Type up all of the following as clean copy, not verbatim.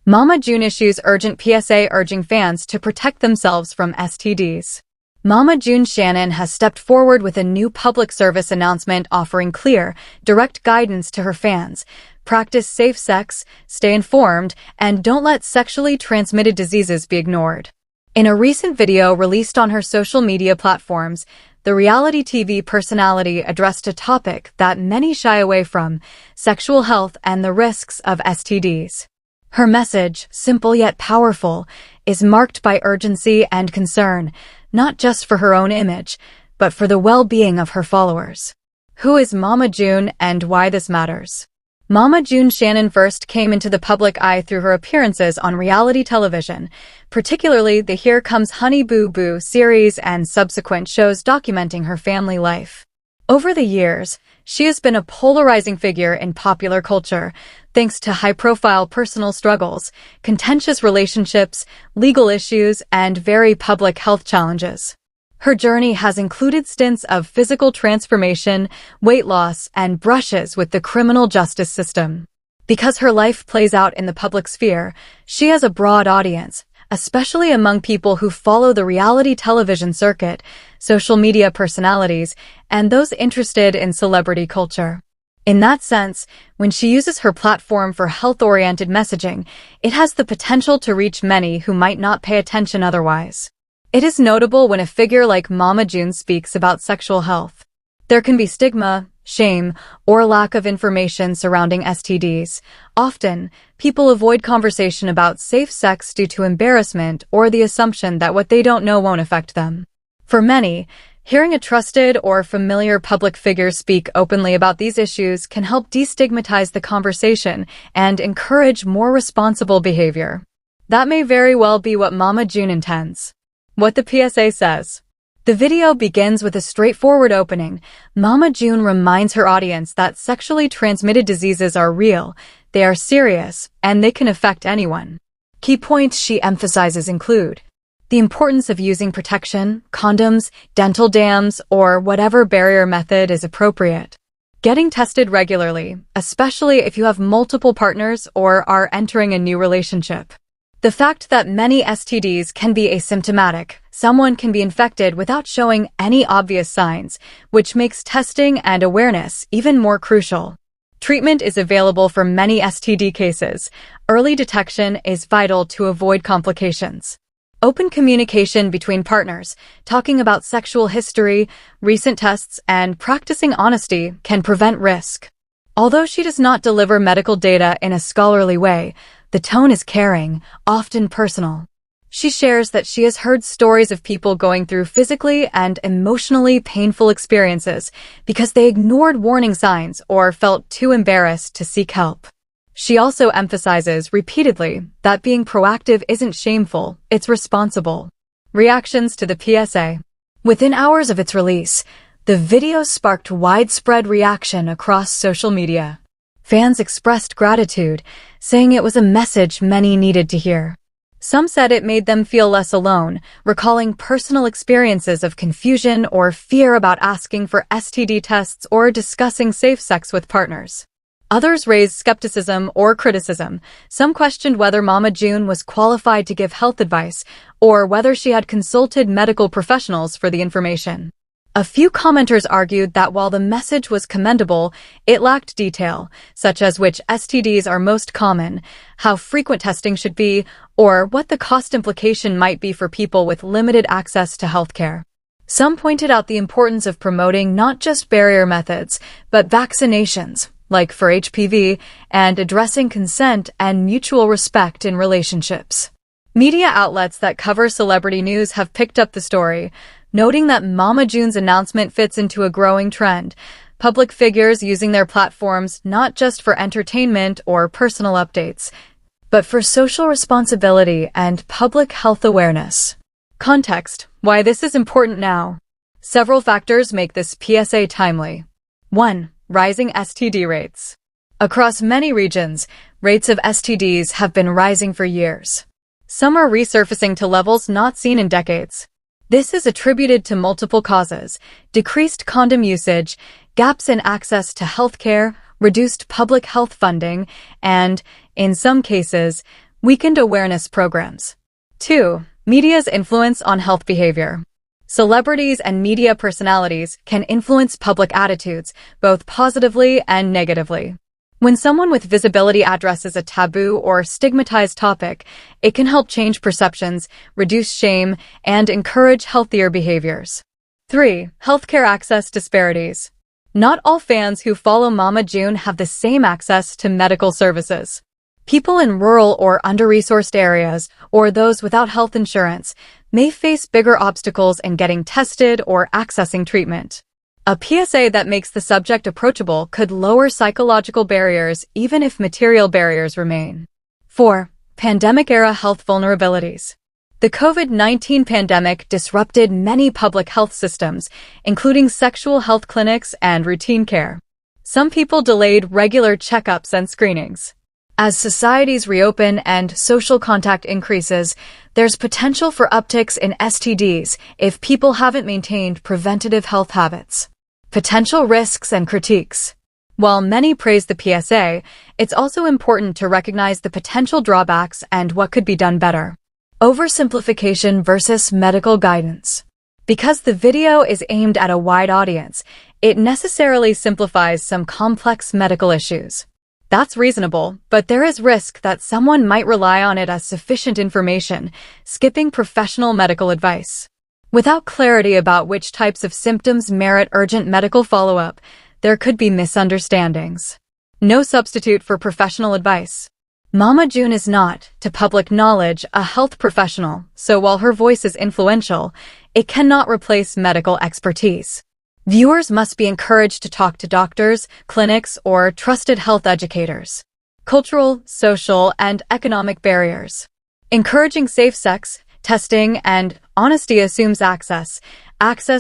Mama June issues urgent PSA urging fans to protect themselves from STDs. Mama June Shannon has stepped forward with a new public service announcement offering clear, direct guidance to her fans. Practice safe sex, stay informed, and don't let sexually transmitted diseases be ignored. In a recent video released on her social media platforms, the reality TV personality addressed a topic that many shy away from: sexual health and the risks of STDs. Her message, simple yet powerful, is marked by urgency and concern, not just for her own image, but for the well-being of her followers. Who is Mama June and why this matters? Mama June Shannon first came into the public eye through her appearances on reality television, particularly the Here Comes Honey Boo Boo series and subsequent shows documenting her family life. Over the years, she has been a polarizing figure in popular culture, thanks to high-profile personal struggles, contentious relationships, legal issues, and very public health challenges. Her journey has included stints of physical transformation, weight loss, and brushes with the criminal justice system. Because her life plays out in the public sphere, she has a broad audience, especially among people who follow the reality television circuit, social media personalities, and those interested in celebrity culture. In that sense, when she uses her platform for health-oriented messaging, it has the potential to reach many who might not pay attention otherwise. It is notable when a figure like Mama June speaks about sexual health. There can be stigma, shame, or lack of information surrounding STDs. Often, people avoid conversation about safe sex due to embarrassment or the assumption that what they don't know won't affect them. For many, hearing a trusted or familiar public figure speak openly about these issues can help destigmatize the conversation and encourage more responsible behavior. That may very well be what Mama June intends. What the PSA says. The video begins with a straightforward opening. Mama June reminds her audience that sexually transmitted diseases are real, they are serious, and they can affect anyone. Key points she emphasizes include the importance of using protection, condoms, dental dams, or whatever barrier method is appropriate. Getting tested regularly, especially if you have multiple partners or are entering a new relationship. The fact that many STDs can be asymptomatic, someone can be infected without showing any obvious signs, which makes testing and awareness even more crucial. Treatment is available for many STD cases. Early detection is vital to avoid complications. Open communication between partners, talking about sexual history, recent tests, and practicing honesty can prevent risk. Although she does not deliver medical data in a scholarly way, the tone is caring, often personal. She shares that she has heard stories of people going through physically and emotionally painful experiences because they ignored warning signs or felt too embarrassed to seek help. She also emphasizes repeatedly that being proactive isn't shameful, it's responsible. Reactions to the PSA. Within hours of its release, the video sparked widespread reaction across social media. Fans expressed gratitude, saying it was a message many needed to hear. Some said it made them feel less alone, recalling personal experiences of confusion or fear about asking for STD tests or discussing safe sex with partners. Others raised skepticism or criticism. Some questioned whether Mama June was qualified to give health advice or whether she had consulted medical professionals for the information. A few commenters argued that while the message was commendable, it lacked detail, such as which STDs are most common, how frequent testing should be, or what the cost implication might be for people with limited access to healthcare. Some pointed out the importance of promoting not just barrier methods, but vaccinations, like for HPV, and addressing consent and mutual respect in relationships. Media outlets that cover celebrity news have picked up the story, noting that Mama June's announcement fits into a growing trend, public figures using their platforms not just for entertainment or personal updates, but for social responsibility and public health awareness. Context: why this is important now. Several factors make this PSA timely. 1. Rising STD rates. Across many regions, rates of STDs have been rising for years. Some are resurfacing to levels not seen in decades. This is attributed to multiple causes: decreased condom usage, gaps in access to healthcare, reduced public health funding, and, in some cases, Weakened awareness programs. 2. Media's influence on health behavior. Celebrities and media personalities can influence public attitudes, both positively and negatively. When someone with visibility addresses a taboo or stigmatized topic, it can help change perceptions, reduce shame, and encourage healthier behaviors. 3. Healthcare access disparities. Not all fans who follow Mama June have the same access to medical services. People in rural or under-resourced areas, or those without health insurance, may face bigger obstacles in getting tested or accessing treatment. A PSA that makes the subject approachable could lower psychological barriers even if material barriers remain. 4. Pandemic-era health vulnerabilities. The COVID-19 pandemic disrupted many public health systems, including sexual health clinics and routine care. Some people delayed regular checkups and screenings. As societies reopen and social contact increases, there's potential for upticks in STDs if people haven't maintained preventative health habits. Potential risks and critiques. While many praise the PSA, it's also important to recognize the potential drawbacks and what could be done better. Oversimplification versus medical guidance. Because the video is aimed at a wide audience, it necessarily simplifies some complex medical issues. That's reasonable, but there is risk that someone might rely on it as sufficient information, skipping professional medical advice. Without clarity about which types of symptoms merit urgent medical follow-up, there could be misunderstandings. No substitute for professional advice. Mama June is not, to public knowledge, a health professional, so while her voice is influential, it cannot replace medical expertise. Viewers must be encouraged to talk to doctors, clinics, or trusted health educators. Cultural, social, and economic barriers. Encouraging safe sex, testing, and honesty assumes access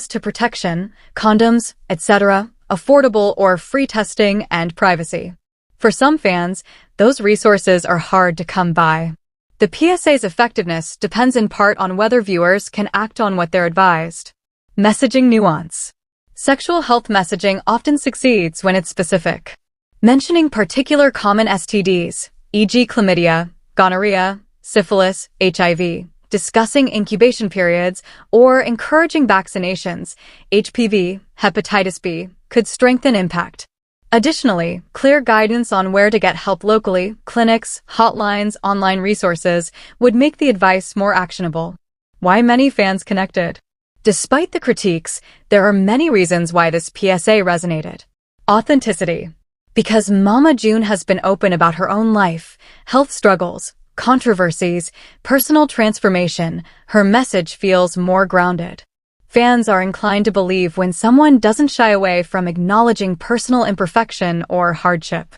to protection, condoms, etc., affordable or free testing, and privacy. For some fans, those resources are hard to come by. The PSA's effectiveness depends in part on whether viewers can act on what they're advised. Messaging nuance. Sexual health messaging often succeeds when it's specific. Mentioning particular common STDs, e.g. chlamydia, gonorrhea, syphilis, HIV, discussing incubation periods, or encouraging vaccinations, HPV, hepatitis B, could strengthen impact. Additionally, clear guidance on where to get help locally, clinics, hotlines, online resources, would make the advice more actionable. Why many fans connected? Despite the critiques, there are many reasons why this PSA resonated. Authenticity. Because Mama June has been open about her own life, health struggles, controversies, personal transformation, her message feels more grounded. Fans are inclined to believe when someone doesn't shy away from acknowledging personal imperfection or hardship.